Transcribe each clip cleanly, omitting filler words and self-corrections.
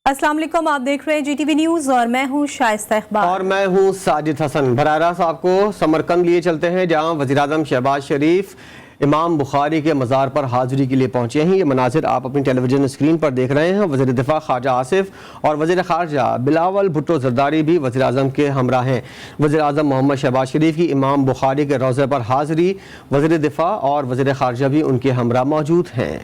अस्सलाम वालेकुम, आप देख रहे हैं GTV न्यूज़ और मैं हूं शाइस्ता इकबाल और मैं हूं साजिद हसन। बराह रास्त आपको समरकंद लिए चलते हैं, जहां वज़ीर-ए-आज़म शहबाज शरीफ इमाम बुखारी के मज़ार पर हाज़िरी के लिए पहुंचे हैं। ये मनाज़िर आप अपनी टेलीविज़न स्क्रीन पर देख रहे हैं। वज़ीर दिफ़ा ख्वाजा आसिफ और वज़ीर ख़ारजा बिलावल भुट्टो ज़रदारी भी वज़ीर-ए-आज़म के हमरा हैं। वज़ीर-ए-आज़म मोहम्मद शहबाज शरीफ की इमाम बुखारी के रोज़े पर हाज़िरी, वज़ीर दिफ़ा और वज़ीर ख़ारजा भी उनके हमरा मौजूद हैं।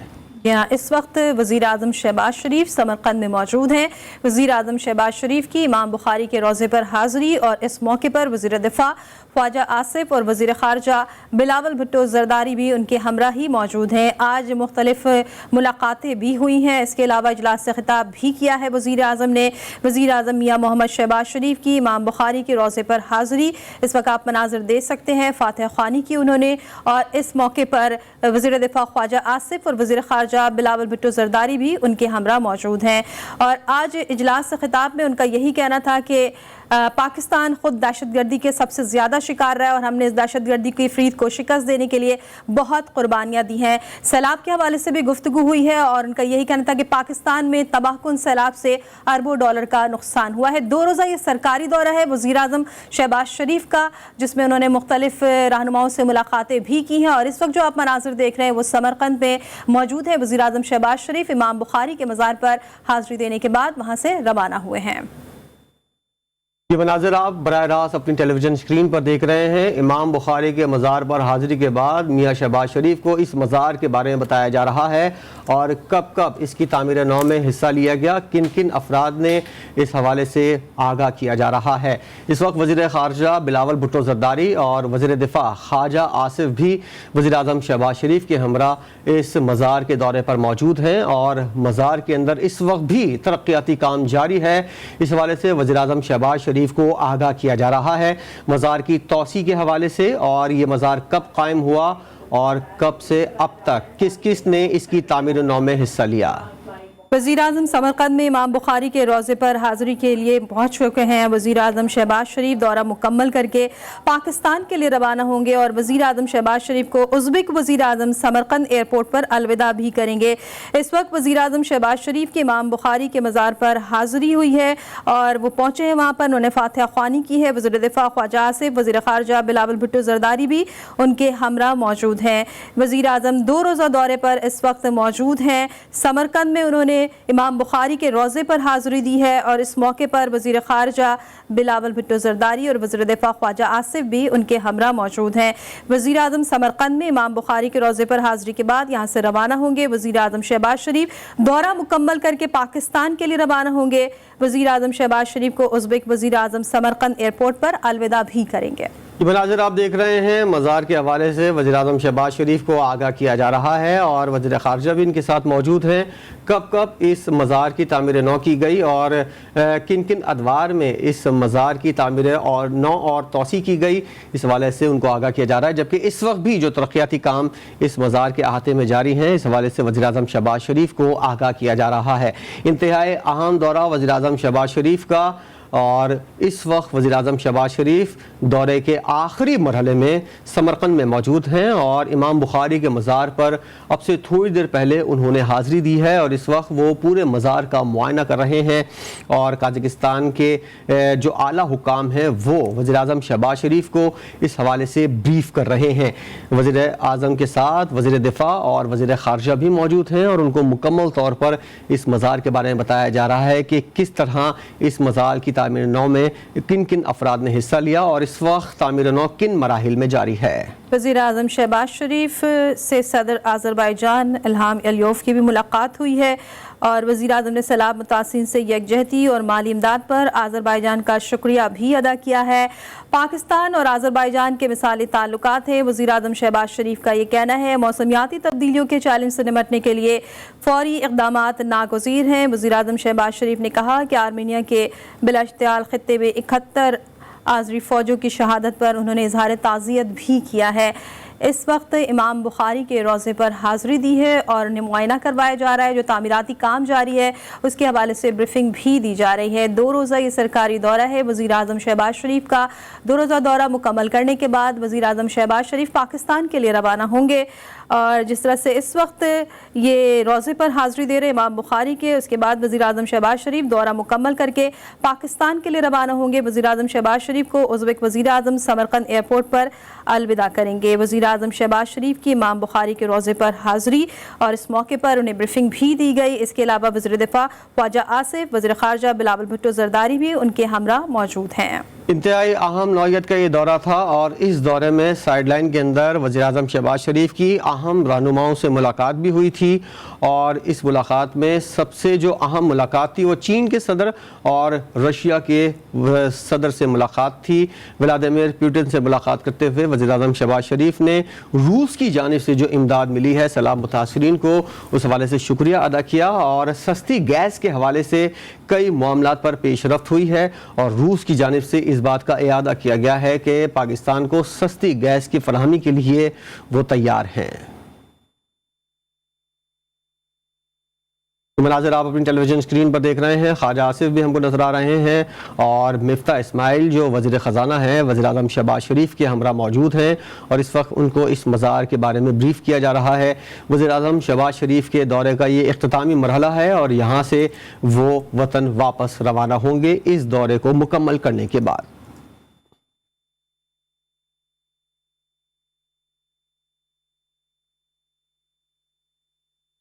यहाँ इस वक्त वज़ीर आज़म शहबाज शरीफ समरकंद में मौजूद हैं। वज़ीर आज़म शहबाज शरीफ की इमाम बुखारी के रोज़े पर हाज़िरी और इस मौके पर वज़ीर दिफ़ा ख्वाजा आसिफ और वज़ीर ख़ारजा बिलावल भुट्टो ज़रदारी भी उनके हमरा ही मौजूद हैं। आज मुख्तलिफ मुलाकातें भी हुई हैं। इसके अलावा इजलास से खिताब भी किया है वज़ीर आज़म ने। वज़ीर आज़म मियाँ मोहम्मद शहबाज शरीफ की इमाम बुखारी के रोज़े पर हाज़िरी, इस वक्त आप मनाज़िर देख सकते हैं, फ़ातिहा ख़्वानी की उन्होंने। और इस मौके पर वज़ीर दिफ़ा ख्वाजा आसिफ और वज़ीर ख़ारजा बिलावल भुट्टो ज़रदारी भी उनके हमरा मौजूद हैं। और आज इजलास से खिताब में उनका यही कहना था कि पाकिस्तान खुद दहशतगर्दी के सबसे ज़्यादा शिकार रहा है और हमने इस दहशतगर्दी की फ़रीद को शिकस्त देने के लिए बहुत कुर्बानियाँ दी हैं। सैलाब के हवाले से भी गुफ्तगू हुई है और उनका यही कहना था कि पाकिस्तान में तबाहकुन सैलाब से अरबों डॉलर का नुकसान हुआ है। 2 रोज़ा ये सरकारी दौरा है वज़ीर आज़म शहबाज शरीफ का, जिसमें उन्होंने मुख्तलिफ रहनुमाओं से मुलाकातें भी की हैं। और इस वक्त जो आप मनाज़िर देख रहे हैं वो समरकंद में मौजूद है। वज़ीर आज़म शहबाज शरीफ इमाम बुखारी के मज़ार पर हाज़िरी देने के बाद वहाँ से रवाना हुए हैं। ये मनाज़िर आप बराह रास्त अपनी टेलीविज़न स्क्रीन पर देख रहे हैं। इमाम बुखारी के मज़ार पर हाज़िरी के बाद मियाँ शहबाज शरीफ को इस मज़ार के बारे में बताया जा रहा है और कब कब इसकी तामीर नौ में हिस्सा लिया गया, किन किन अफराद ने इस हवाले से आगाह किया जा रहा है। इस वक्त वज़ीर ख़ारजा बिलावल भुट्टो ज़रदारी और वज़ीर दिफ़ा ख्वाजा आसिफ भी वज़ीर आज़म शहबाज शरीफ के हमरा इस मज़ार के दौरे पर मौजूद हैं और मज़ार के अंदर इस वक्त भी तरक्याती काम जारी है। इस हवाले से वज़ीर आज़म शहबाज शरीफ को आगाह किया जा रहा है मज़ार की तौसी के हवाले से, और ये मज़ार कब कायम हुआ और कब से अब तक किस किस ने इसकी तामीर नौ में हिस्सा लिया। वज़ीर आज़म समरकंद में इमाम बुखारी के रोज़े पर हाज़िरी के लिए पहुँच चुके हैं। वज़ीर आज़म शहबाज शरीफ दौरा मुकम्मल करके पाकिस्तान के लिए रवाना होंगे और वज़ीर आज़म शहबाज शरीफ को उज़्बेक वज़ीर आज़म समरकंद एयरपोर्ट पर अलविदा भी करेंगे। इस वक्त वज़ीर आज़म शहबाज शरीफ के इमाम बुखारी के मज़ार पर हाज़िरी हुई है और वो पहुँचे हैं वहाँ पर, उन्होंने फ़ातिहा ख़्वानी की है। वज़ीर दिफ़ा ख्वाजा आसिफ, वज़ीर ख़ारजा बिलावल भुट्टो ज़रदारी भी उनके हमरा मौजूद हैं। वज़ीर आज़म 2 रोज़ा दौरे पर इस वक्त मौजूद हैं। समरकंद में उन्होंने इमाम बुखारी के रोज़े पर हाज़िरी दी है और इस मौके पर वज़ीर ख़ारजा बिलावल भुट्टो ज़रदारी और वज़ीर दिफ़ा ख्वाजा आसिफ भी उनके हमरा मौजूद हैं। वज़ीर आज़म समरकंद में इमाम बुखारी के रोज़े पर हाज़िरी के बाद यहाँ से रवाना होंगे। वज़ीर आज़म शहबाज शरीफ दौरा मुकम्मल करके पाकिस्तान के लिए रवाना होंगे। वज़ीर आज़म शहबाज शरीफ को उज़्बेक वज़ीर आज़म समरकंद एयरपोर्ट पर अलविदा भी करेंगे। ये मनाज़िर आप देख रहे हैं, मज़ार के हवाले से वज़ीर आज़म शहबाज शरीफ को आगाह किया जा रहा है और वज़ीर ख़ारजा भी इनके साथ मौजूद हैं। कब कब इस मज़ार की तामीर नौ की गई और किन किन अदवार में इस मज़ार की तामीर और नौ और तोसी की गई, इस हवाले से उनको आगाह किया जा रहा है। जबकि इस वक्त भी जो तरक्याती काम इस मज़ार के अहाते में जारी हैं, इस हवाले से वज़ीर आज़म शहबाज शरीफ को आगाह किया जा रहा है। इंतहाई अहम दौरा वज़ीर आज़म शहबाज शरीफ का, और इस वक्त वज़ीर आज़म शहबाज शरीफ दौरे के आखिरी मरहले में समरकंद में मौजूद हैं और इमाम बुखारी के मज़ार पर अब से थोड़ी देर पहले उन्होंने हाज़िरी दी है और इस वक्त वो पूरे मज़ार का मुआयना कर रहे हैं और ताजिकिस्तान के जो आला हुकाम हैं वो वज़ीर आज़म शहबाज शरीफ को इस हवाले से ब्रीफ कर रहे हैं। वज़ीर आज़म के साथ वज़ीर दिफ़ा और वज़ीर ख़ारजा भी मौजूद हैं और उनको मुकम्मल तौर पर इस मज़ार के बारे में बताया जा रहा है कि किस तरह इस मज़ार की तामीर नौ में किन किन अफराद ने हिस्सा लिया और इस वक्त तामीर नौ किन मराहिल में जारी है। वज़ीर आज़म शहबाज शरीफ से सदर आज़रबाईजान इल्हाम अलियोव की भी मुलाकात हुई है और वज़ीर आज़म ने सैलाब मुतासिरीन से यकजहती और माली इमदाद पर आज़रबाईजान का शुक्रिया भी अदा किया है। पाकिस्तान और आज़रबाईजान के मिसाली ताल्लुकात हैं। वज़ीर आज़म शहबाज शरीफ का ये कहना है मौसमियाती तब्दीलियों के चैलेंज से निपटने के लिए फ़ौरी इक़दामात नागज़ीर हैं। वज़ीर आज़म शहबाज शरीफ ने कहा कि आर्मीनिया के बिलाश्तियाल ख़ित्ते में 71 आज़री फ़ौजों की शहादत पर उन्होंने इज़हार ताज़ियत भी किया है। इस वक्त इमाम बुखारी के रोज़े पर हाज़िरी दी है और मुआयना करवाया जा रहा है। जो तामीराती काम जारी है उसके हवाले से ब्रीफिंग भी दी जा रही है। 2 रोज़ा ये सरकारी दौरा है। वज़ीर आज़म शहबाज शरीफ का 2 रोज़ा दौरा मुकम्मल करने के बाद वज़ीर आज़म शहबाज शरीफ पाकिस्तान के लिए रवाना होंगे। और जिस तरह से इस वक्त ये रोज़े पर हाज़िरी दे रहे इमाम बुखारी के, उसके बाद वज़ीर आज़म शहबाज शरीफ दौरा मुकम्मल करके पाकिस्तान के लिए रवाना होंगे। वज़ीर आज़म शहबाज शरीफ को उज़्बेक वज़ीर आज़म समरकंद एयरपोर्ट पर अलविदा करेंगे। वज़ीर आज़म शहबाज शरीफ की इमाम बुखारी के रोज़े पर हाज़िरी और इस मौके पर उन्हें ब्रीफिंग भी दी गई। इसके अलावा वज़ीर दिफ़ा ख्वाजा आसिफ, वज़ीर ख़ारजा बिलावल भुट्टो ज़रदारी भी उनके हमरा मौजूद हैं। इंतहाई अहम नौयत का ये दौरा था और इस दौरे में साइडलाइन के अंदर वज़ीर आज़म शहबाज शरीफ की अहम रहनुमाओं से मुलाकात भी हुई थी और इस मुलाकात में सबसे जो अहम मुलाकात थी वो चीन के सदर और रशिया के सदर से मुलाकात थी। व्लादिमीर पुतिन से मुलाकात करते हुए वज़ीर आज़म शहबाज शरीफ ने रूस की जानिब से जो इमदाद मिली है सैलाब मुतासरीन को, उस हवाले से शुक्रिया अदा किया और सस्ती गैस के हवाले से कई मामलात पर पेशरफ्त हुई है और रूस की जानिब से इस बात का इयादा किया गया है कि पाकिस्तान को सस्ती गैस की फराहमी के लिए वो तैयार हैं। तो मनाज़िर आप अपनी टेलीविजन स्क्रीन पर देख रहे हैं, ख्वाजा आसिफ भी हमको नजर आ रहे हैं और मिफ्ता इस्माइल जो वज़ीर ख़ज़ाना हैं वज़ीर आज़म शहबाज शरीफ के हमरा मौजूद हैं और इस वक्त उनको इस मज़ार के बारे में ब्रीफ किया जा रहा है। वज़ीर आज़म शहबाज शरीफ के दौरे का ये इख्तितामी मरहला है और यहाँ से वो वतन वापस रवाना होंगे इस दौरे को मुकम्मल करने के बाद।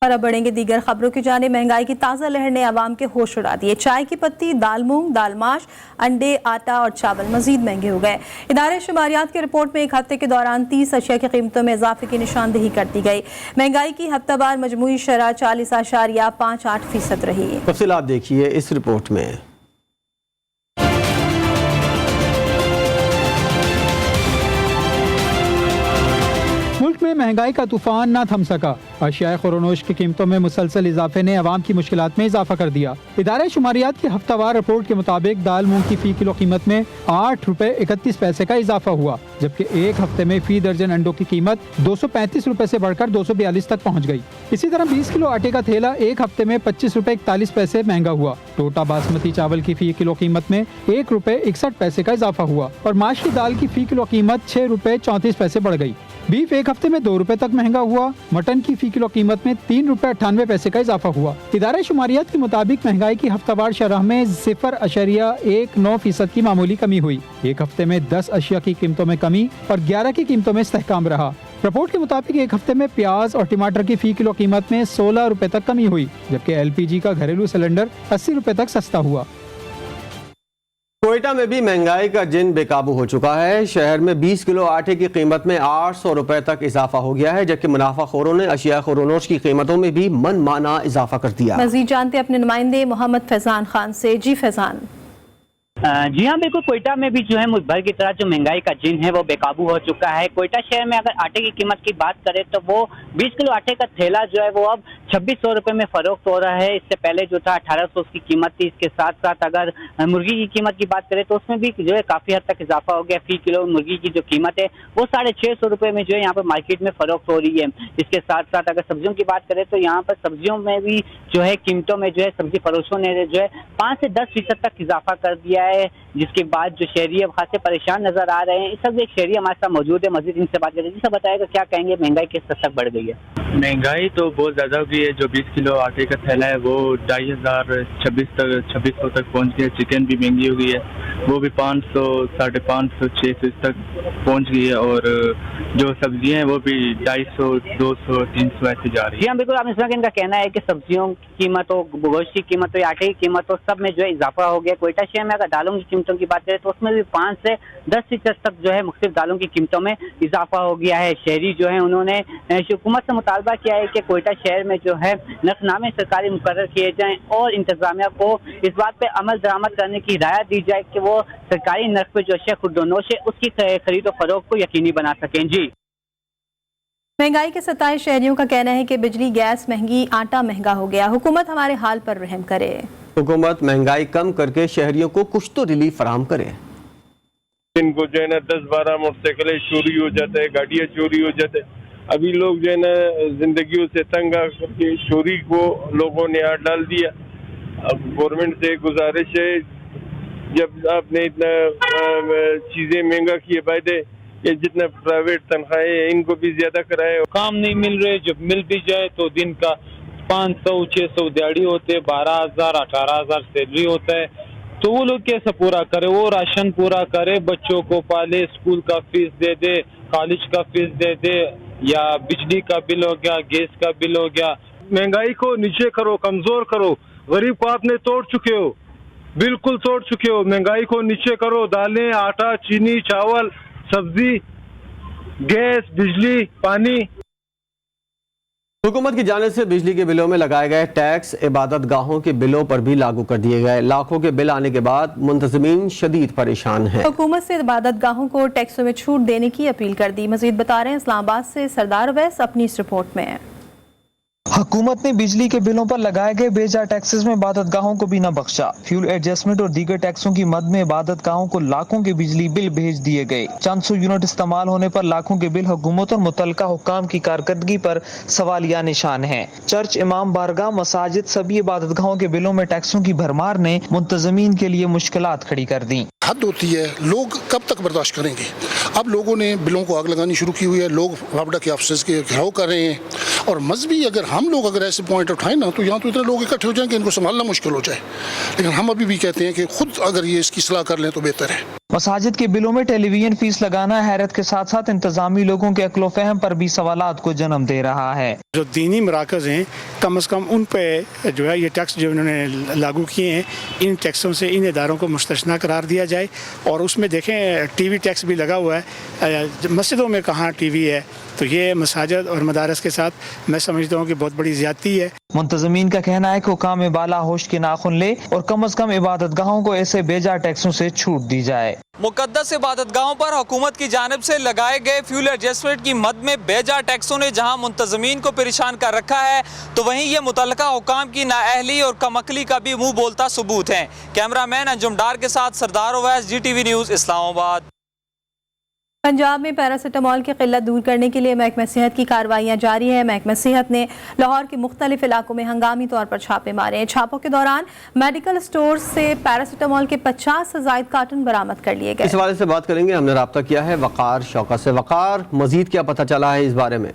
और अब बढ़ेंगे दीगर खबरों की जाने। महंगाई की ताज़ा लहर ने आवाम के होश उड़ा दिए। चाय की पत्ती, दाल मूंग, दाल माश, अंडे, आटा और चावल मजीद महंगे हो गए। इदारे शुमारियात की रिपोर्ट में एक हफ्ते के दौरान 30 अशिया की कीमतों में इजाफे की निशानदेही कर दी गई। महंगाई की हफ्तावार मजमूई शरह 40.58% रही। तफसीलात देखिए इस रिपोर्ट में। मुल्क में महंगाई का तूफान न थम सका। अशिया खुरोनोश की कीमतों में मुसलसल इजाफे ने अवाम की मुश्किलात में इजाफा कर दिया। इदारे शुमारियात की हफ्तावार रिपोर्ट के मुताबिक दाल मूंग की फी किलो कीमत में 8 रुपए 31 पैसे का इजाफा हुआ, जबकि एक हफ्ते में फी दर्जन अंडों की कीमत 235 रुपए से बढ़कर 242 तक पहुँच गई। इसी तरह 20 किलो आटे का थैला एक हफ्ते में 25 रुपए 41 पैसे महंगा हुआ। टोटा बासमती चावल की फी किलो कीमत में 1 रुपए 61 पैसे का इजाफा हुआ और माश की दाल की फी किलो कीमत 6 रुपए 34 पैसे बढ़ गई। बीफ एक हफ्ते में 2 रुपए तक महंगा हुआ। मटन की फी किलो कीमत में 3 रुपए 98 पैसे का इजाफा हुआ। इदारे शुमारियात के मुताबिक महंगाई की हफ्तावार शरह में 0.19% की मामूली कमी हुई। एक हफ्ते में 10 अशिया की कीमतों में कमी और 11 की कीमतों में इस्तेहकाम रहा। रिपोर्ट के मुताबिक एक हफ्ते में प्याज और टमाटर की फी किलो कीमत में 16 रुपए तक कमी हुई, जबकि LPG का घरेलू सिलेंडर 80 रुपए तक सस्ता हुआ। कोयटा में भी महंगाई का जिन बेकाबू हो चुका है। शहर में 20 किलो आटे की कीमत में 800 रुपए तक इजाफा हो गया है, जबकि मुनाफाखोरों ने अशिया खुरोनोश की कीमतों में भी मनमाना इजाफा कर दिया। मजीद जानते अपने नुमाइंदे मोहम्मद फैजान खान से। जी फैजान। जी हाँ, बिल्कुल। कोयटा में भी जो है मुल्क भर की तरह जो महंगाई का जिन है वो बेकाबू हो चुका है। कोयटा शहर में अगर आटे की कीमत की बात करें तो वो 20 किलो आटे का थैला जो है वो अब 2600 रुपए में फरोख्त हो रहा है। इससे पहले जो था 1800 उसकी कीमत थी। इसके साथ साथ अगर मुर्गी की कीमत की बात करें तो उसमें भी जो है काफी हद तक इजाफा हो गया। फी किलो मुर्गी की जो कीमत है वो 650 रुपए में जो है यहाँ पर मार्केट में फरोख्त हो रही है। इसके साथ साथ अगर सब्जियों की बात करें तो यहाँ पर सब्जियों में भी जो है कीमतों में जो है सब्जी फरोशों ने जो है 5 से 10% तक इजाफा कर दिया है, जिसके बाद जो शहरी अब खासे परेशान नजर आ रहे हैं। इस वक्त एक शहरी हमारे साथ मौजूद है, मस्जिद इनसे बात करें। जिससे बताएगा क्या कहेंगे, महंगाई किस हद तक बढ़ गई है? महंगाई तो बहुत ज़्यादा हो गई है। जो 20 किलो आटे का थैला है वो 2500 तक पहुंच गया। चिकन भी महंगी हो गई है, वो भी 500, 550, 600 तक पहुंच गई है। और जो सब्जियां हैं वो भी 250, 200, 300 ऐसे जा रही है। जी हाँ, बिल्कुल। आपने सुना कि इनका कहना है कि सब्जियों की कीमत हो, गोश्त की कीमत हो, आटे की कीमत हो, सब में जो है इजाफा हो गया। कोयटा शहर में अगर दालों की कीमतों की बात करें तो उसमें भी 5 से 10% तक जो है मुख्तलिफ दालों की कीमतों में इजाफा हो गया है। शहरी जो है उन्होंने हुकूमत से मुतालबा किया है कि कोयटा शहर में जो है नर्खनामे सरकारी मुकर्रर किए जाएं और इंतजामिया को इस बात पे अमल दरामद करने की हिदायत दी जाए कि वो सरकारी नर्ख पे जो अशिया खुर्दोनोश है उसकी खरीद और फरोख्त को यकीनी बना सकें। जी। महंगाई के सताए शहरियों का कहना है कि बिजली गैस महंगी, आटा महंगा हो गया। हुकूमत हमारे हाल पर रहम करे। हुकूमत महंगाई कम करके शहरियों को कुछ तो रिलीफ फराहम करे। इनको जो है ना 10-12 मोटरसाइकिलें चोरी हो जाते हैं, गाड़ियाँ चोरी हो जाते हैं। अभी लोग जो है ना जिंदगियों से तंग आकर के चोरी को लोगों ने हाथ डाल दिया। अब गवर्नमेंट से गुजारिश है, जब आपने इतना चीजें महंगा किए वायदे, ये जितना प्राइवेट तनख्वाहें हैं इनको भी ज्यादा कराए। काम नहीं मिल रहे, जब मिल भी जाए तो दिन का 500-600 दिहाड़ी होते, 12,000 18,000 सैलरी होता है, तो वो लोग कैसे पूरा करे? वो राशन पूरा करे, बच्चों को पाले, स्कूल का फीस दे दे, कॉलेज का फीस दे दे, या बिजली का बिल हो गया, गैस का बिल हो गया। महंगाई को नीचे करो, कमजोर करो। गरीब को आपने तोड़ चुके हो, बिल्कुल तोड़ चुके हो। महंगाई को नीचे करो, दालें, आटा, चीनी, चावल, सब्जी, गैस, बिजली, पानी। हुकूमत की जानिब से बिजली के बिलों में लगाए गए टैक्स इबादत गाहों के बिलों पर भी लागू कर दिए गए। लाखों के बिल आने के बाद मुंतज़मीन शदीद परेशान है। हुकूमत से इबादत गाहों को टैक्सों में छूट देने की अपील कर दी। मजीद बता रहे हैं इस्लामाबाद से सरदार अवैस अपनी इस रिपोर्ट में। हुकूमत ने बिजली के बिलों पर लगाए गए बेजा टैक्सेस में इबादत गाहों को भी न बख्शा। फ्यूल एडजस्टमेंट और दीगर टैक्सों की मद में इबादत गाहों को लाखों के बिजली बिल भेज दिए गए। चंद सौ यूनिट इस्तेमाल होने पर लाखों के बिल हुकूमत और मुतल्लिका हुक्काम की कारकर्दगी पर सवालिया निशान है। चर्च, इमाम बारगाह, मसाजिद, सभी इबादत गाहों के बिलों में टैक्सों की भरमार ने मुंतज़मीन के लिए मुश्किलात खड़ी कर दी। हद होती है, लोग कब तक बर्दाश्त करेंगे? अब लोगों ने बिलों को आग लगानी शुरू की हुई है, लोग वापडा के ऑफिस के घेराव कर रहे हैं। और मजहबी अगर हम लोग अगर ऐसे पॉइंट उठाएं ना, तो यहाँ तो इतने लोग इकट्ठे हो जाएंगे इनको संभालना मुश्किल हो जाए। लेकिन हम अभी भी कहते हैं कि खुद अगर ये इसकी सलाह कर लें तो बेहतर है। मसाजिद के बिलों में टेलीविजन फीस लगाना हैरत के साथ साथ इंतजामी लोगों के अक्लो फहम पर भी सवालात को जन्म दे रहा है। जो दीनी मराकज़ हैं, कम अज़ कम उन पे जो है ये टैक्स जो उन्होंने लागू किए हैं, इन टैक्सों से इन इदारों को मुस्तस्ना करार दिया जाए। और उसमें देखें टीवी टैक्स भी लगा हुआ है। मस्जिदों में कहाँ टीवी है? तो ये मसाजिद और मदारस के साथ मैं समझता हूँ कि बहुत बड़ी ज़्यादती है। मुंतज़मीन का कहना है कि हुकाम बाला होश के नाखुन ले और कम अज़ कम इबादत गाहों को ऐसे बेजा टैक्सों से छूट दी जाए। मुकद्दस इबादत गाहों पर हुकूमत की जानिब से लगाए गए फ्यूल एडजस्टमेंट की मद में बेजा टैक्सों ने जहां मुंतज़मीन को परेशान कर रखा है, तो वहीं ये मुतल्लिका हुकाम की नाअहली और कमअक्ली का भी मुंह बोलता सबूत है। कैमरामैन अंजुम डार के साथ सरदार अवैस, GTV न्यूज़, इस्लामाबाद। पंजाब में पैरासिटामोल की किल्लत दूर करने के लिए महकमा सेहत की कार्रवाइयाँ जारी है। महकमा सेहत ने लाहौर के मुख्तलिफ इलाकों में हंगामी तौर पर छापे मारे हैं। छापों के दौरान मेडिकल स्टोर से पैरासिटामोल के 50 से ज़ायद कार्टन बरामद कर लिए गए। इस हवाले से बात करेंगे, हमने रब्ता किया है वक़ार शौकत से। वक़ार, मजीद क्या पता चला है इस बारे में?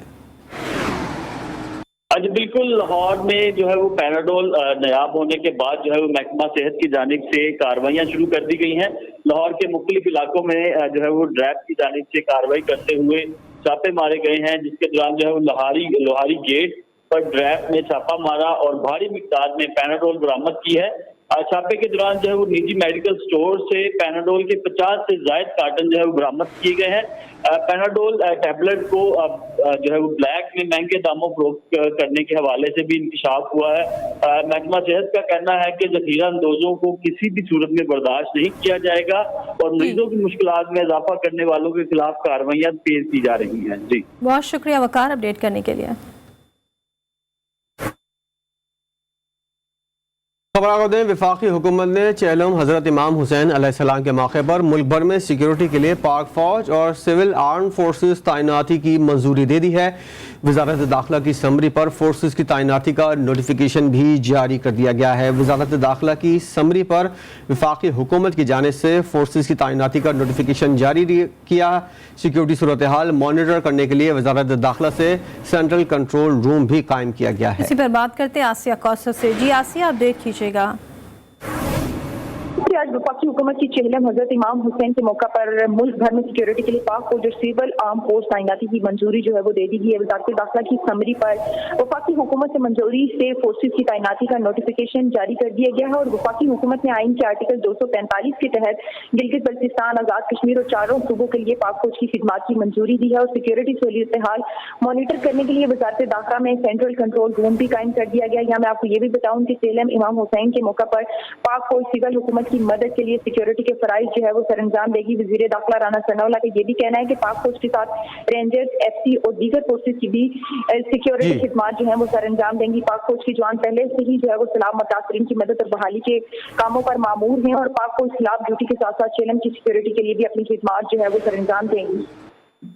आज बिल्कुल लाहौर में जो है वो पैराडोल नायाब होने के बाद जो है वो महकमा सेहत की जानिब से कार्रवाइयाँ शुरू कर दी गई हैं। लाहौर के मुख्तलिफ इलाकों में जो है वो ड्रैप की जानिब से कार्रवाई करते हुए छापे मारे गए हैं, जिसके दौरान जो है वो लोहारी गेट पर ड्रैप में छापा मारा और भारी मिकदार में पैराडोल बरामद की है। छापे के दौरान जो है वो निजी मेडिकल स्टोर से पैनाडोल के 50 से ज़ायद कार्टन जो है वो बरामद किए गए हैं। पैनाडोल टैबलेट को जो है वो ब्लैक में महंगे दामों फरोख्त करने के हवाले से भी इंकशाफ हुआ है। महकमा सेहत का कहना है कि जखीरा अंदोजों को किसी भी सूरत में बर्दाश्त नहीं किया जाएगा और मरीजों की मुश्किलात में इजाफा करने वालों के खिलाफ कार्रवाइयाँ पेश की जा रही हैं। जी, बहुत शुक्रिया वकार अपडेट करने के लिए। खबर आपको दें, वफाकी हुकूमत ने चेहलम हज़रत इमाम हुसैन अलैहिस्सलाम के मौके पर मुल्क भर में सिक्योरिटी के लिए पाक फौज और सिविल आर्म फोर्सेस तैनाती की मंजूरी दे दी है। वजारत दाखिला की समरी पर फोर्सेस की तैनाती का नोटिफिकेशन भी जारी कर दिया गया है। वजारत दाखिला की समरी पर वफाकी हुकूमत की जानिब से फोर्सेस की तैनाती का नोटिफिकेशन जारी किया। सिक्योरिटी सूरत हाल मॉनिटर करने के लिए वजारत दाखिला से सेंट्रल कंट्रोल रूम भी कायम किया गया है। इसी पर बात करते हैं आसिया कौसर से। जी आसिया, अपडेट कीजिएगा। आज वफाकी हुकूमत की चेहलम हजरत इमाम हुसैन के मौका पर मुल्क भर में सिक्योरिटी के लिए पाक फौज और सिविल आर्म फोर्स तैनाती की मंजूरी जो है वो दे दी गई है। वजारत दाखिला की समरी पर वफाकी हुकूमत से मंजूरी से फोर्सेस की तैनाती का नोटिफिकेशन जारी कर दिया गया है और वफाकी हुकूमत ने आइन के आर्टिकल 245 के तहत गिलगित बल्तिस्तान, आजाद कश्मीर और चारों सूबों के लिए पाक फौज की खिदमात की मंजूरी दी है और सिक्योरिटी सूरत हाल मॉनिटर करने के लिए वजारत दाखिला में सेंट्रल कंट्रोल रूम भी कायम कर दिया गया। यहाँ मैं आपको ये भी बताऊं कि चेहलम इमाम हुसैन के मौका पर पाक फौज सिविल हुकूमत की मदद के लिए सिक्योरिटी के फराइज जो है वो सरअंजाम देगी। वजीर दाखिला राना सनाउल्लाह का ये भी कहना है कि पाक फौज के साथ रेंजर्स, FC और दीगर फोर्सेज की भी सिक्योरिटी खिदमत जो है वो सरअंजाम देंगी। पाक फौज की जवान पहले से ही जो है वो सैलाब मुतासरीन की मदद और बहाली के कामों पर मामूर हैं और पाक फौज सैलाब ड्यूटी के साथ साथ चेलम की सिक्योरिटी के लिए भी अपनी खिदमत जो है वो सरअंजाम देंगी।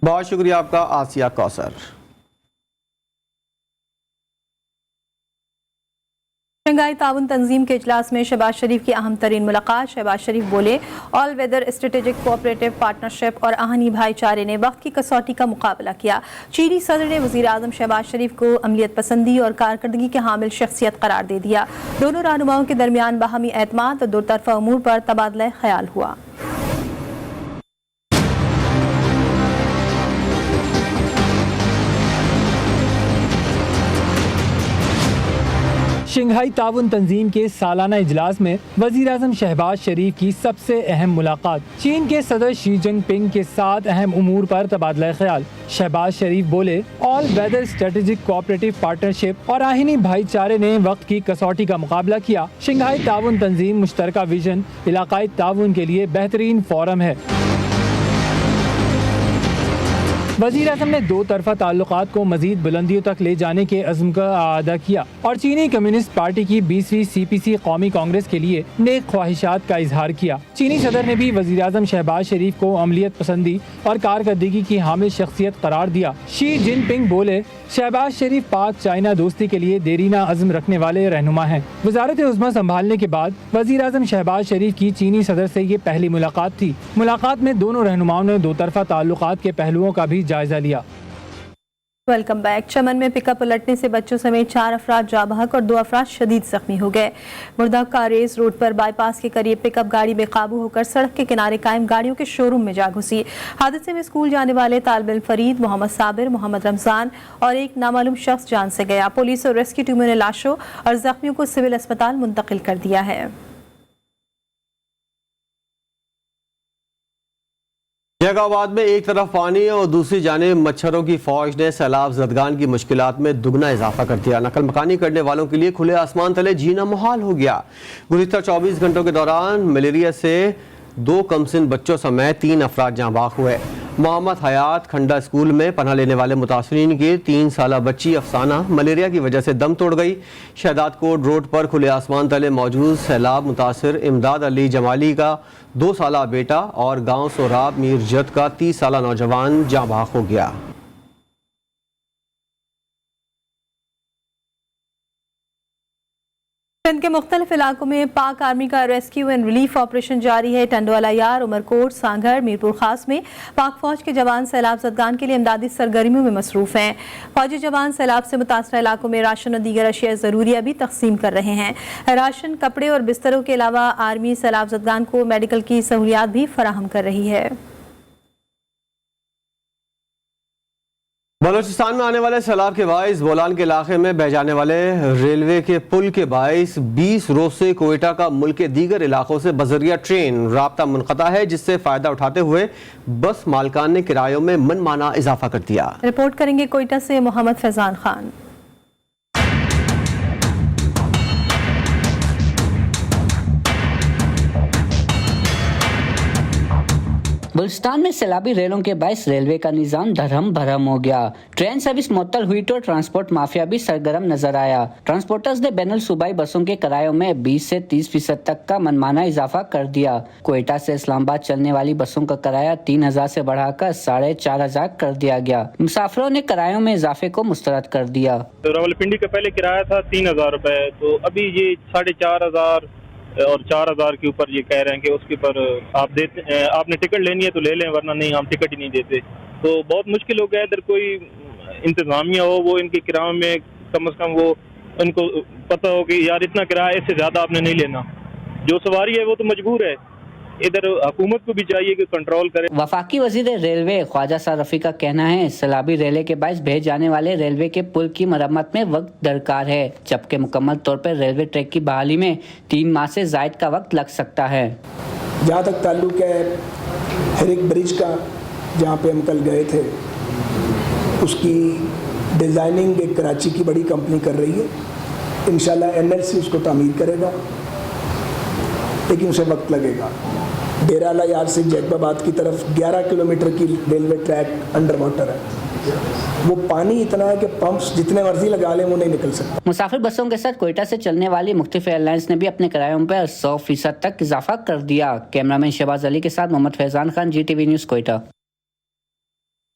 बहुत शुक्रिया आपका आसिया कौसर। शंघाई ताउन तंजीम के इजलास में शहबाज शरीफ की अहम तरीन मुलाकात। शहबाज शरीफ बोले, all weather strategic cooperative partnership और आहनी भाईचारे ने वक्त की कसौटी का मुकाबला किया। चीनी सदर ने वज़ीर आज़म शहबाज शरीफ को अमलियत पसंदी और कारकर्दगी के हामिल शख्सियत करार दे दिया। दोनों रहनुमाओं के दरमियान बाहमी एतमाद और दो तरफ़ा उमूर पर तबादला ख्याल हुआ। शंघाई ताउन तंजीम के सालाना इजलास में वज़ीर आज़म शहबाज शरीफ की सबसे अहम मुलाकात। चीन के सदर शी जिनपिंग के साथ अहम उमूर पर तबादला ख्याल। शहबाज शरीफ बोले, all weather strategic cooperative partnership और आहनी भाईचारे ने वक्त की कसौटी का मुकाबला किया। शंघाई ताउन तंजीम मुश्तरका विजन इलाकाई ताउन के लिए बेहतरीन फोरम है। वज़ीर आज़म ने दो तरफ़ा ताल्लुकात को मज़ीद बुलंदियों तक ले जाने के अज़्म का आदा किया और चीनी कम्युनिस्ट पार्टी की 20वीं CPC कौमी कांग्रेस के लिए नेक ख्वाहिशात का इजहार किया। चीनी सदर ने भी वज़ीर आज़म शहबाज शरीफ को अमलियत पसंदी और कारकर्दगी की हामिल शख्सियत करार दिया। शी जिनपिंग बोले, शहबाज शरीफ पाक चाइना दोस्ती के लिए देरीना अज़्म रखने वाले रहनुमा हैं। वज़ारत उज़्मा संभालने के बाद वज़ीर आज़म शहबाज शरीफ की चीनी सदर से ये पहली मुलाकात थी। मुलाकात में दोनों रहनुमाओं ने दो तरफ़ा ताल्लुकात के पहलुओं का भी जायजा लिया। Welcome back. चमन में पिकअप उलटने से बच्चों समेत 4 अफराद जाँ बहक और 2 अफराद शदीद जख्मी हो गए। मुर्दा कारेज रोड पर बाईपास के करीब पिकअप गाड़ी बेकाबू होकर सड़क के किनारे कायम गाड़ियों के शोरूम में जा घुसी। हादसे में स्कूल जाने वाले तालिब इल्म फरीद, मोहम्मद साबिर, मोहम्मद रमजान और एक नामालूम शख्स जान से गया। पुलिस और रेस्क्यू टीमों ने लाशों और जख्मियों को सिविल अस्पताल मुंतकिल कर दिया है। जैकाबाद में एक तरफ पानी और दूसरी जानिब मच्छरों की फौज ने सैलाब ज़दगान की मुश्किलात में दुगना इजाफा कर दिया। नकल मकानी करने वालों के लिए खुले आसमान तले जीना मुहाल हो गया। गुज़िश्ता 24 घंटों के दौरान मलेरिया से 2 कमसिन बच्चों समेत 3 अफराद जाँ बाख हुए। मोहम्मद हयात खंडा स्कूल में पनाह लेने वाले मुतासरीन की 3 साला बच्ची अफसाना मलेरिया की वजह से दम तोड़ गई। शहदाद कोट रोड पर खुले आसमान तले मौजूद सैलाब मुतासर इमदाद अली जमाली का 2 साला बेटा और गांव सोराब मीरजत का 30 साला नौजवान जाँ बाख हो गया। सिंध के मुख्तलिफ इलाकों में पाक आर्मी का रेस्क्यू एंड रिलीफ ऑपरेशन जारी है। टंडवाला यार, उमरकोट, सांघर, मीरपुर खास में पाक फौज के जवान सैलाब ज़दगान के लिए इमदादी सरगर्मियों में मसरूफ हैं। फौजी जवान सैलाब से मुतासरा इलाकों में राशन और दीगर अशिया ज़रूरिया भी तकसीम कर रहे हैं। राशन, कपड़े और बिस्तरों के अलावा आर्मी सैलाब ज़दगान को मेडिकल की सहूलियात भी फराहम कर रही है। बलूचिस्तान में आने वाले सैलाब के बाइस बोलान के इलाके में बह जाने वाले रेलवे के पुल के बाइस 20 रोज से कोयटा का मुल्क के दीगर इलाकों से बजरिया ट्रेन राब्ता मुनक़ता है, जिससे फ़ायदा उठाते हुए बस मालकान ने किरायों में मनमाना इजाफा कर दिया। रिपोर्ट करेंगे कोयटा से मोहम्मद फैजान खान। बलूचिस्तान में सैलाबी रेलों के बाइस रेलवे का निजाम धरम भरम हो गया। ट्रेन सर्विस मुअत्तल हुई तो ट्रांसपोर्ट माफिया भी सरगर्म नजर आया। ट्रांसपोर्टर्स ने बैनुल सूबाई बसों के किरायों में 20 से 30% तक का मनमाना इजाफा कर दिया। कोयटा से इस्लामाबाद चलने वाली बसों का किराया 3000 से बढ़ाकर 4500 कर दिया गया। मुसाफिरों ने किरायों में इजाफे को मुस्तरद कर दिया। तो रावलपिंडी का पहले किराया था 3000 रुपए, तो अभी ये 4500 और 4000 के ऊपर ये कह रहे हैं कि उसके ऊपर आप देते, आपने टिकट लेनी है तो ले लें, वरना नहीं, हम टिकट ही नहीं देते। तो बहुत मुश्किल हो गया। इधर कोई इंतजामिया हो, वो इनके किराए में कम से कम वो उनको पता हो कि यार इतना किराया, इससे ज्यादा आपने नहीं लेना। जो सवारी है वो तो मजबूर है। इधर हुकूमत को भी चाहिए कि कंट्रोल करे। वफाकी वजीर रेलवे ख्वाजा सार रफी का कहना है, सैलाबी रेले के बाइस भेज जाने वाले रेलवे के पुल की मरम्मत में वक्त दरकार है, जबकि मुकम्मल तौर पर रेलवे ट्रैक की बहाली में 3 माह से जायद का वक्त लग सकता है। जहाँ तक ताल्लुक है हेरिक ब्रिज का, जहाँ पे हम कल गए थे, उसकी डिज़ाइनिंग एक कराची की बड़ी कंपनी कर रही है। इंशाल्लाह NLC उसको तामीर करेगा। लेकिन उसे वक्त लगेगा। डेराला यार्ड से जैकबाबाद की तरफ 11 किलोमीटर की रेलवे ट्रैक अंडर वाटर है। वो पानी इतना है कि पंप्स जितने मर्जी लगा लें वो नहीं निकल सकता। मुसाफिर बसों के साथ कोयटा से चलने वाली मुख्तलिफ एयरलाइंस ने भी अपने किरायों पर 100% तक इजाफा कर दिया। कैमरामैन शहबाज अली के साथ मोहम्मद फैजान खान, GTV न्यूज़, कोयटा।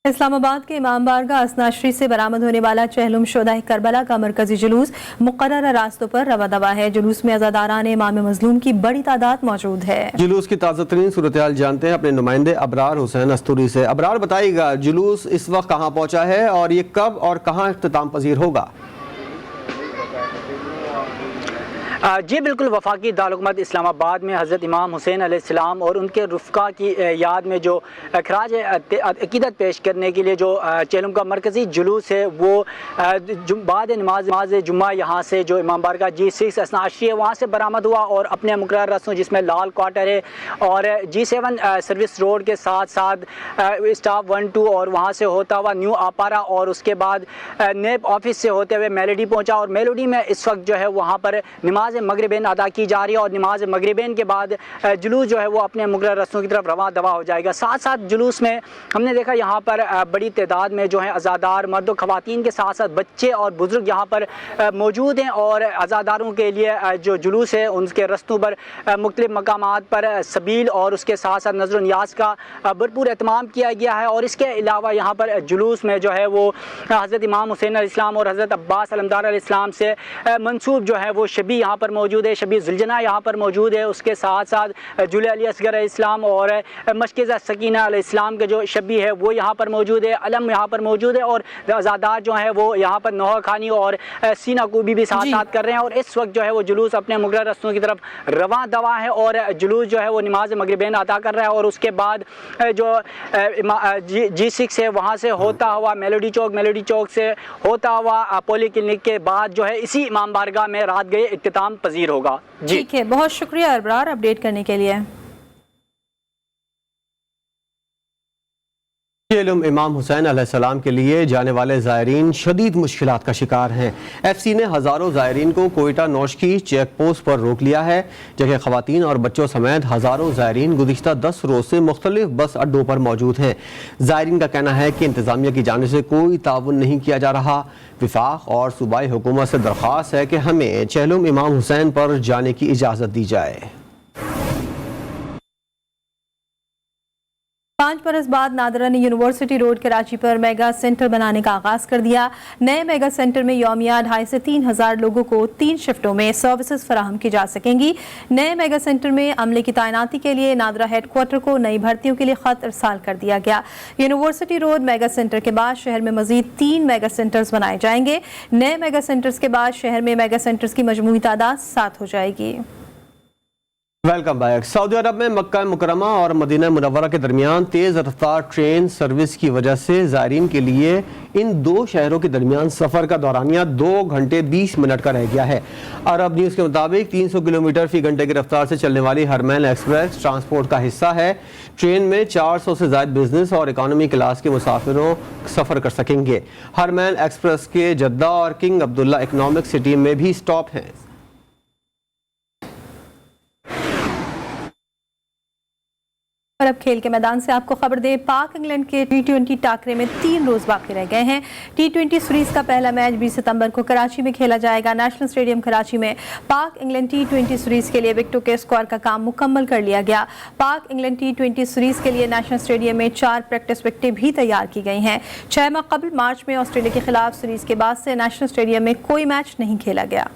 इस्लामाबाद के इमाम बारगाह असनाश्री से बरामद होने वाला चहलुम शोदाए करबला का मरकजी जुलूस मुकर्रर रास्तों पर रवा दवा है। जुलूस में अज़ादारान इमाम मजलूम की बड़ी तादाद मौजूद है। जुलूस की ताज़ा तरीन सूरत हाल जानते हैं अपने नुमाइंदे अबरार हुसैन अस्तूरी से। अबरार, बताइएगा जुलूस इस वक्त कहाँ पहुँचा है और ये कब और कहाँ इख्तिताम पजीर होगा? जी बिल्कुल, वफाकी दारुल-हुकूमत इस्लामाबाद में हज़रत इमाम हुसैन अलैहिस्सलाम और उनके रुफ़का की याद में जो खराज अक़ीदत पेश करने के लिए जो चहलुम का मरकज़ी जुलूस है वो बाद नमाज जुम्मा यहाँ से जो इमाम बारगाह G6 असनाशी है वहाँ से बरामद हुआ और अपने मुकर्रर रास्तों जिसमें लाल क्वार्टर है और G7 सर्विस रोड के साथ साथ स्टाफ 1-2 और वहाँ से होता हुआ न्यू आपारा और उसके बाद नेब ऑफिस से होते हुए मेलोडी पहुँचा। और मेलोडी में इस वक्त जो है वहाँ पर नमाज मगरिबैन अदा की जा रही है और नमाज मगरिबैन के बाद जुलूस जो है वो अपने मुकर्रर रस्तों की तरफ रवा दवा हो जाएगा। साथ साथ जुलूस में हमने देखा यहाँ पर बड़ी तादाद में जो है अज़ादार मर्द और ख़वातीन के साथ साथ बच्चे और बुज़ुर्ग यहाँ पर मौजूद हैं और अज़ादारों के लिए जो जुलूस है उनके रस्तों पर मुख्तलिफ मकामात पर सबील और उसके साथ साथ नज़र न्याज का भरपूर एहतमाम किया गया है। और इसके अलावा यहाँ पर जुलूस में जो है वो हज़रत इमाम हुसैन अलैहिस्सलाम और हज़रत अब्बास अलमदार अलैहिस्सलाम से मंसूब जो है वो शबी यहाँ पर मौजूद है, शबी जुलजना यहाँ पर मौजूद है। उसके साथ साथ जुले अली असगर अलैहिस्सलाम और मशकिज़ा सकीना अलैहिस्सलाम के जो शबी है वो यहाँ पर मौजूद है, अलम यहाँ पर मौजूद है और अज़ादार जो है वो यहाँ पर नौहा खानी और सीना कूबी भी साथ साथ कर रहे हैं। और इस वक्त जो है वो जुलूस अपने मुकर्रर रस्तों की तरफ रवां दवा है और जुलूस जो है वो नमाज मगरिबैन अदा कर रहा है और उसके बाद जो G6 है वहाँ से होता हुआ मेलोडी चौक से होता हुआ पोली क्लिनिक के बाद जो है इसी इमाम बारगाह में रात गए इख्तिताम पजीर होगा। ठीक है, बहुत शुक्रिया अबरार अपडेट करने के लिए। चहलुम इमाम हुसैन अलैहिस्सलाम के लिए जाने वाले ज़ायरीन शदीद मुश्किलात का शिकार हैं। FC ने हज़ारों ज़ायरीन को कोयटा नौशकी चेक पोस्ट पर रोक लिया है, जबकि ख़वातीन और बच्चों समेत हज़ारों ज़ायरीन गुज़िश्ता 10 रोज़ से मुख्तलिफ बस अड्डों पर मौजूद हैं। ज़ायरीन का कहना है कि इंतज़ामिया की जानिब से कोई ताउन नहीं किया जा रहा। विफाक और सूबाई हुकूमत से दरख्वास्त है कि हमें चहलुम इमाम हुसैन पर जाने की इजाज़त दी जाए। 5 बरस बाद नादरा ने यूनिवर्सिटी रोड कराची पर मेगा सेंटर बनाने का आगाज कर दिया। नए मेगा सेंटर में यौमिया 2,500 से 3,000 लोगों को 3 शिफ्टों में सर्विसेज फराहम की जा सकेंगी। नए मेगा सेंटर में अमले की तैनाती के लिए नादरा हेडक्वार्टर को नई भर्तियों के लिए खत इरसाल कर दिया गया। यूनिवर्सिटी रोड मेगा सेंटर के बाद शहर में मजीद 3 मेगा सेंटर्स बनाए जाएंगे। नए मेगा सेंटर्स के बाद शहर में मेगा सेंटर्स की मजमूई तादाद 7 हो जाएगी। Welcome back. सऊदी अरब में मक्का मुकरमा और मदीना मुनव्वरा के दरमियान तेज़ रफ्तार ट्रेन सर्विस की वजह से ज़ायरीन के लिए इन दो शहरों के दरमियान सफ़र का दौरानिया 2 घंटे 20 मिनट का रह गया है। अरब न्यूज़ के मुताबिक 300 किलोमीटर फी घंटे की रफ्तार से चलने वाली हरमैन एक्सप्रेस ट्रांसपोर्ट का हिस्सा है। ट्रेन में 400 से ज़ायद बिजनेस और इकॉनमी क्लास के मुसाफिरों सफ़र कर सकेंगे। हरमैन एक्सप्रेस के जद्दा और किंग अब्दुल्ला इकनॉमिक सिटी में भी स्टॉप हैं। और अब खेल के मैदान से आपको खबर दें, पाक इंग्लैंड के T20 टाकरे में 3 रोज बाकी रह गए हैं। T20 सीरीज का पहला मैच 20 सितंबर को कराची में खेला जाएगा। नेशनल स्टेडियम कराची में पाक इंग्लैंड T20 सीरीज के लिए विकेटों के स्कोर का काम मुकम्मल कर लिया गया। पाक इंग्लैंड T20 सीरीज के लिए नेशनल स्टेडियम में 4 प्रैक्टिस विकेटें भी तैयार की गई हैं। 6 माह कबल मार्च में ऑस्ट्रेलिया के खिलाफ सीरीज के बाद से नेशनल स्टेडियम में कोई मैच नहीं खेला गया।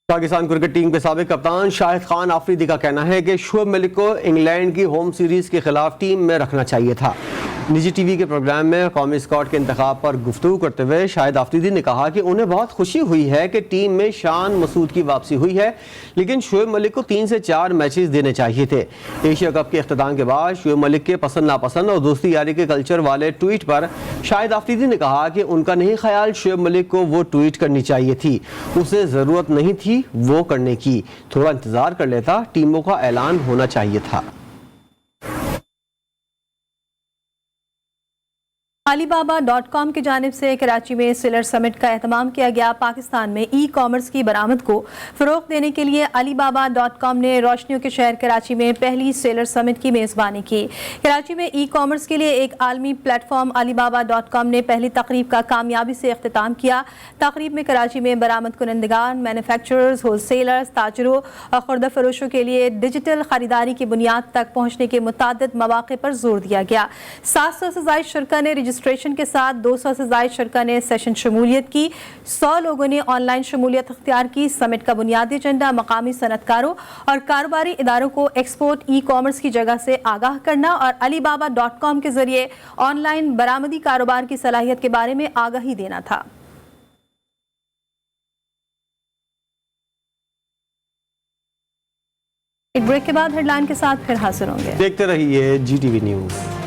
पाकिस्तान क्रिकेट टीम के साबिक कप्तान शाहिद खान आफरीदी का कहना है कि शुएब मलिक को इंग्लैंड की होम सीरीज के खिलाफ टीम में रखना चाहिए था। निजी टीवी के प्रोग्राम में कौमी स्क्वाड के इंतखाब पर गुफ्तगू करते हुए शाहिद आफरीदी ने कहा कि उन्हें बहुत खुशी हुई है कि टीम में शान मसूद की वापसी हुई है, लेकिन शुएब मलिक को 3 से 4 मैचेस देने चाहिए थे। एशिया कप के इख्तिताम के बाद शुएब मलिक के पसंद नापसंद और दोस्ती यारी के कल्चर वाले ट्वीट पर शाहिद आफरीदी ने कहा कि उनका नहीं ख्याल शुएब मलिक को वो ट्वीट करनी चाहिए थी, उसे ज़रूरत नहीं थी वो करने की, थोड़ा इंतज़ार कर लेता, टीमों का ऐलान होना चाहिए था। Alibaba.com की जानिब से कराची में सेलर समिट का एहतमाम किया गया। पाकिस्तान में ई कॉमर्स की बरामद को फ़रोग़ देने के लिए Alibaba.com ने रोशनियों के शहर कराची में पहली सेलर समिट की मेज़बानी की। कराची में ई कॉमर्स के लिए एक आलमी प्लेटफॉर्म Alibaba.com ने पहली तकरीब का कामयाबी से इख्तिताम किया। तकरीब में कराची में बरामद कुनंदगान, मैन्युफैक्चरर्स, होलसेलर्स, ताजरों और खुर्दा फरोशों के लिए डिजिटल खरीदारी की बुनियाद तक पहुँचने के मुतादिद मौक़े पर जोर दिया गया। 700 से ज़ायद शुरका ने रजिस्ट्रेशन के साथ 200 से ज़ायद शुरका ने सेशन शमूलियत की। 100 लोगों ने ऑनलाइन शमूलियत अख्तियार की। समिट का बुनियादी एजेंडा मकामी सनतकारों और कारोबारी इदारों को एक्सपोर्ट ई कॉमर्स की जगह से आगाह करना और Alibaba.com के जरिए ऑनलाइन बरामदी कारोबार की सलाहियत के बारे में आगाही देना था। एक ब्रेक के बाद हेडलाइन के साथ फिर हाजिर होंगे। देखते रहिए GTV न्यूज़।